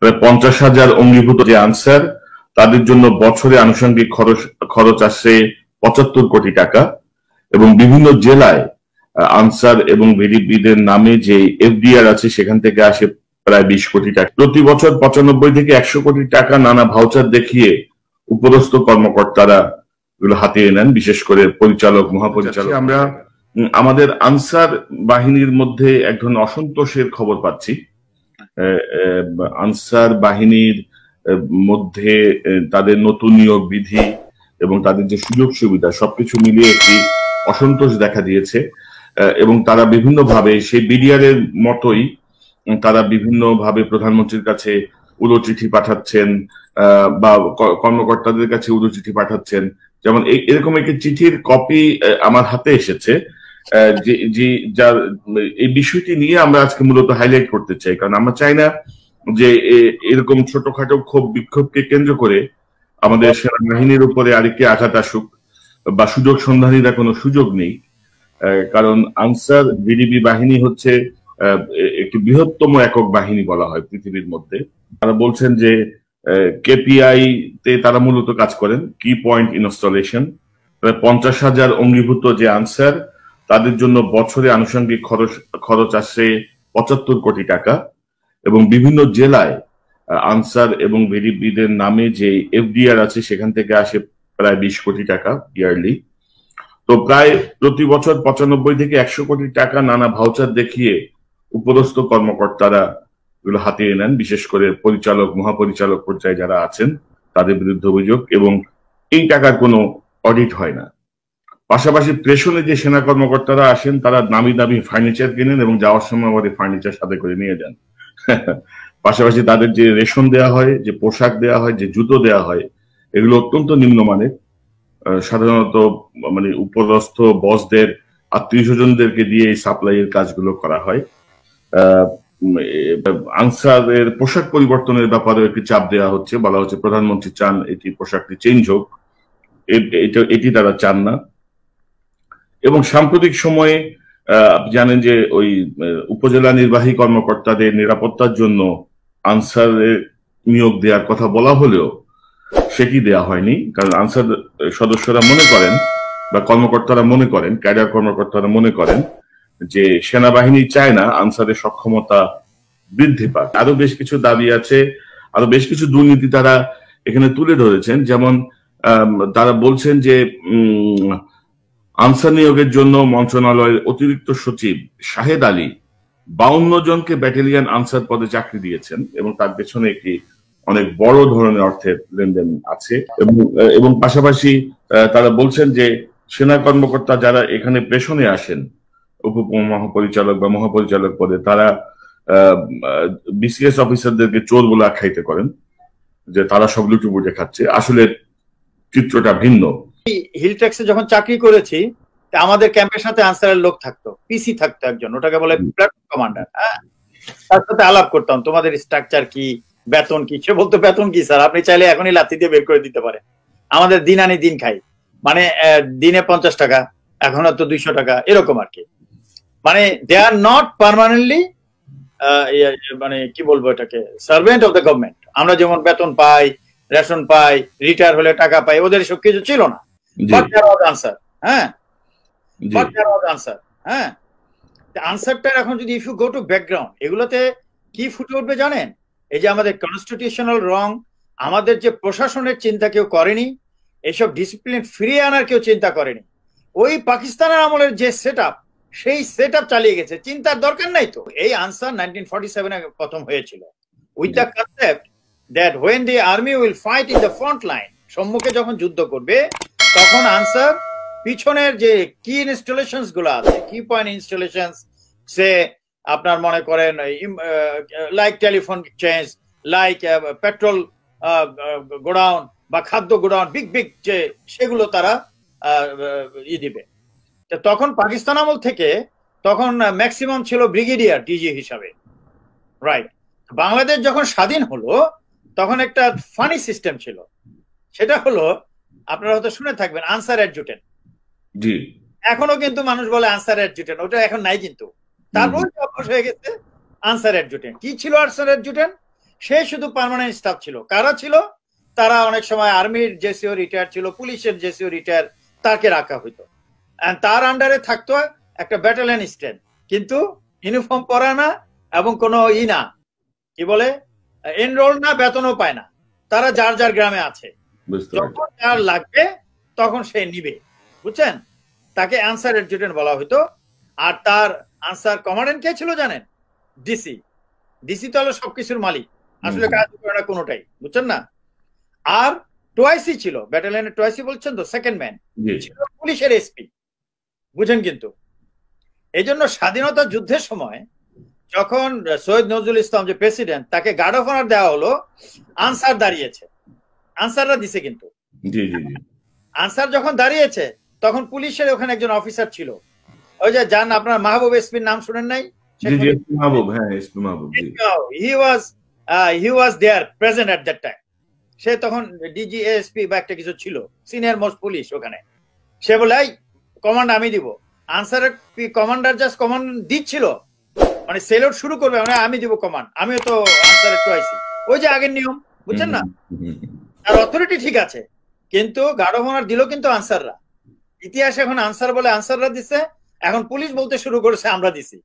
প্রায় 50,000 অঙ্গীভূত যে আনসার, তাদের জন্য বছরে আনুষঙ্গিক খরচ আসছে 75 কোটি টাকা। এবং বিভিন্ন জেলায় আনসার এবং ভিডিপিদের নামে যে এফডিআর আছে সেখান থেকে আসে প্রায় 20 কোটি টাকা। প্রতি বছর 95 থেকে 100 কোটি টাকা নানা ভাউচার দেখিয়ে উপরস্থ কর্মকর্তারা এগুলো হাতিয়ে নেন, বিশেষ করে পরিচালক, মহাপরিচালক। আমরা আমাদের আনসার বাহিনীর মধ্যে এক ধরনের অসন্তোষের খবর পাচ্ছি। আনসার বাহিনীর মধ্যে তাদের নতুন নিয়োগ বিধি এবং তাদের যে সুযোগ সুবিধা সবকিছু মিলিয়ে একটি অসন্তোষ দেখা দিয়েছে। এবং তারা বিভিন্নভাবে সেই বিডিআর এর মতোই তারা বিভিন্নভাবে প্রধানমন্ত্রীর কাছে উড়ো চিঠি পাঠাচ্ছেন বা কর্মকর্তাদের কাছে উড়ো চিঠি পাঠাচ্ছেন। যেমন এরকম একটি চিঠির কপি আমার হাতে এসেছে, যার এই বিষয়টি নিয়ে আমরা আজকে মূলত হাইলাইট করতে চাই। কারণ আমরা চাই না যে এরকম ছোটখাটো ক্ষোভ বিক্ষোভকে কেন্দ্র করে আমাদের সেনাবাহিনীর উপরে আরেকটি আঘাত আসুক বা সুযোগ সন্ধানীরা কোনো সুযোগ নেই। কারণ আনসার ভিডিপি বাহিনী হচ্ছে একটি বৃহত্তম একক বাহিনী বলা হয় পৃথিবীর মধ্যে। তারা বলছেন যে কেপিআই তে তারা মূলত কাজ করেন, কি পয়েন্ট ইনস্টলেশন। প্রায় 50,000 অঙ্গীভূত যে আনসার, তাদের জন্য বছরে আনুষঙ্গিক খরচ আসছে 75 কোটি টাকা। এবং বিভিন্ন জেলায় আনসার এবং ভিডিপিদের নামে যে এফডিআর আছে সেখান থেকে আসে প্রায় 20 কোটি টাকা ইয়ারলি। তো প্রায় প্রতি বছর 95 থেকে 100 কোটি টাকা নানা ভাউচার দেখিয়ে উপরস্থ কর্মকর্তারা এগুলো হাতিয়ে নেন, বিশেষ করে পরিচালক, মহাপরিচালক পর্যায়ে যারা আছেন তাদের বিরুদ্ধে অভিযোগ। এবং এই টাকার কোনো অডিট হয় না। পাশাপাশি প্রেষণে যে সেনা কর্মকর্তারা আসেন তারা দামি দামি ফার্নিচার কেনেন এবং যাওয়ার সময় আমাদের ফার্নিচার সাথে করে নিয়ে যান। পাশাপাশি তাদের যে রেশন দেওয়া হয়, যে পোশাক দেওয়া হয়, যে জুতো দেওয়া হয়, এগুলো অত্যন্ত নিম্নমানের। সাধারণত মানে উপরস্থ বসদের আত্মীয় স্বজনদেরকে দিয়ে এই সাপ্লাইয়ের কাজগুলো করা হয়। আনসারের পোশাক পরিবর্তনের ব্যাপারে একটি চাপ দেওয়া হচ্ছে, বলা হচ্ছে প্রধানমন্ত্রী চান এটি পোশাকটি চেঞ্জ হোক, এটি তারা চান না। এবং সাম্প্রতিক সময়ে জানেন যে ওই উপজেলা নির্বাহী কর্মকর্তাদের নিরাপত্তার জন্য আনসারের নিয়োগ দেওয়ার কথা বলা হলেও সেটি দেয়া হয়নি। কারণ আনসার সদস্যরা মনে করেন বা কর্মকর্তারা মনে করেন, ক্যাডার কর্মকর্তারা মনে করেন যে সেনাবাহিনী চায় না আনসারের সক্ষমতা বৃদ্ধি পাক। আরো বেশ কিছু দাবি আছে, আরো বেশ কিছু দুর্নীতি তারা এখানে তুলে ধরেছেন। যেমন তারা বলছেন যে আনসার নিয়োগের জন্য মন্ত্রণালয়ের অতিরিক্ত সচিব শাহেদ আলী 52 জনকে ব্যাটালিয়ন আনসার পদে চাকরি দিয়েছেন এবং তার পেছনে একটি অনেক বড় ধরনের অর্থের লেনদেন আছে। এবং পাশাপাশি তারা বলছেন যে সেনা কর্মকর্তা যারা এখানে পেছনে আসেন উপ মহাপরিচালক বা মহাপরিচালক পদে, তারা বিসিএস অফিসারদেরকে চোর বলে আখ্যায়িত করেন, যে তারা সব লুটুপুটে খাচ্ছে। আসলে চিত্রটা ভিন্ন। হিল ট্যাক্সে যখন চাকরি করেছি আমাদের ক্যাম্পের সাথে আনসারের লোক থাকতো, পিসি থাকতো একজন, ওটাকে বলে প্ল্যাটুন কমান্ডার। হ্যাঁ, তার সাথে আলাপ করতাম তোমাদের স্ট্রাকচার কি, বেতন কি। সে বলতো বেতন কি স্যার, আপনি চাইলে এখনই লাথি দিয়ে বের করে দিতে পারেন। আমাদের দিন আনি দিন খাই, মানে দিনে 50 টাকা, এখন তো 200 টাকা এরকম আর কি। মানে দে আর নট পার্মানেন্টলি মানে কি বলবো এটাকে, সার্ভেন্ট অফ দ্য গভর্নমেন্ট। আমরা যেমন বেতন পাই, রেশন পাই, রিটায়ার হলে টাকা পাই, ওদের সব কিছু ছিল না। আনসার, হ্যাঁ, হ্যাঁ, আনসারটার এখন যদি if you go to background, এগুলোতে কি ফুটে উঠবে জানেন? এই যে আমাদের কনস্টিটিউশনাল রং, আমাদের যে প্রশাসনের চিন্তা কেউ করেনি, এইসব ডিসিপ্লিন ফিরিয়ে আনার কেউ চিন্তা করেনি। ওই পাকিস্তানের আমলের যে সেট আপ, সেই সেট আপ চালিয়ে গেছে, চিন্তার দরকার নাই তো। এই আনসার 1947 প্রথম হয়েছিল with the concept that when the army will fight in the front line, সম্মুখে যখন যুদ্ধ করবে তখন আনসার পিছনের যে কি ইনস্টলেশনস গুলো আছে, কি পয়েন্ট ইনস্টলেশনস, সে আপনার মনে করেন like telephone change, like petrol godown বা খাদ্য গোডাউন, বিগ বিগ যে সেগুলো তারা দিবে। তখন পাকিস্তান আমল থেকে তখন ম্যাক্সিমাম ছিল ব্রিগেডিয়ার ডিজি হিসাবে, রাইট। বাংলাদেশ যখন স্বাধীন হলো তখন একটা ফানি সিস্টেম ছিল, সেটা হলো আপনারা হয়তো শুনে থাকবেন আনসার অ্যাডজুটেন্ট। জি, এখনো কিন্তু মানুষ বলে আনসার অ্যাডজুটেন্ট, ওটা এখন নাই কিন্তু। তারপর অভ্যাস হয়ে গেছে আনসার অ্যাডজুটেন্ট। কি ছিল আনসার অ্যাডজুটেন্ট? সে শুধু পার্মানেন্ট স্টাফ ছিল। কারা ছিল? তারা অনেক সময় আর্মির জেসিও রিটায়ার ছিল, পুলিশের জেসিও রিটায়ার, তাকে রাখা হইতো। তার আন্ডারে থাকতো একটা ব্যাটালিয়ন স্ট্রেন, কিন্তু ইউনিফর্ম পরা না এবং কোনো না কি বলে এনরোল না, বেতনও পায় না। তারা যার যার গ্রামে আছে, যখন যার লাগবে তখন সে নিবে, বুঝছেন? তাকে আনসার অ্যাডজুটেন্ট বলা হইতো। আর তার আনসার কমান্ডেন্ট কে ছিল জানেন? ডিসি। ডিসি তো হলো সবকিছুর মালিক, আসলে কাজ করে না কোনোটাই, বুঝছেন না? আর টোয়াইসি ছিল ব্যাটালিয়নের, টোয়াইসি বলছেন তো, সেকেন্ড ম্যান ছিল পুলিশের এসপি, বুঝেন? কিন্তু এই জন্য স্বাধীনতা যুদ্ধের সময় যখন সৈয়দ নজরুল ইসলাম যে প্রেসিডেন্ট, তাকে গার্ড অফ অনার দেওয়া হলো, আনসার দাঁড়িয়েছে, আনসাররা দিছে। কিন্তু আনসার যখন দাঁড়িয়েছে তখন পুলিশের ওখানে একজন অফিসার ছিল, ওই যে যান আপনার মাহবুব এসপির নাম শুনেন নাই? হি ওয়াজ দেয়ার প্রেজেন্ট এট দ্যাট টাইম। সে তখন ডিজি এসপি বা একটা কিছু ছিল, সিনিয়র মোস্ট পুলিশ ওখানে। সে বলে এই কমান্ড আমি দিব। আনসারের কমান্ডার জাস্ট কমান্ড দিচ্ছিল, মানে সেলুট শুরু করবে, মানে আমি দিব কমান্ড, আমিও তো আনসারের টোয়াইসি, ওই যে আগের নিয়ম, বুঝছেন না? তার অথরিটি ঠিক আছে, কিন্তু গার্ড অফ অনার দিল কিন্তু আনসাররা। ইতিহাস এখন আনসার বলে আনসাররা দিছে, এখন পুলিশ বলতে শুরু করেছে আমরা দিছি।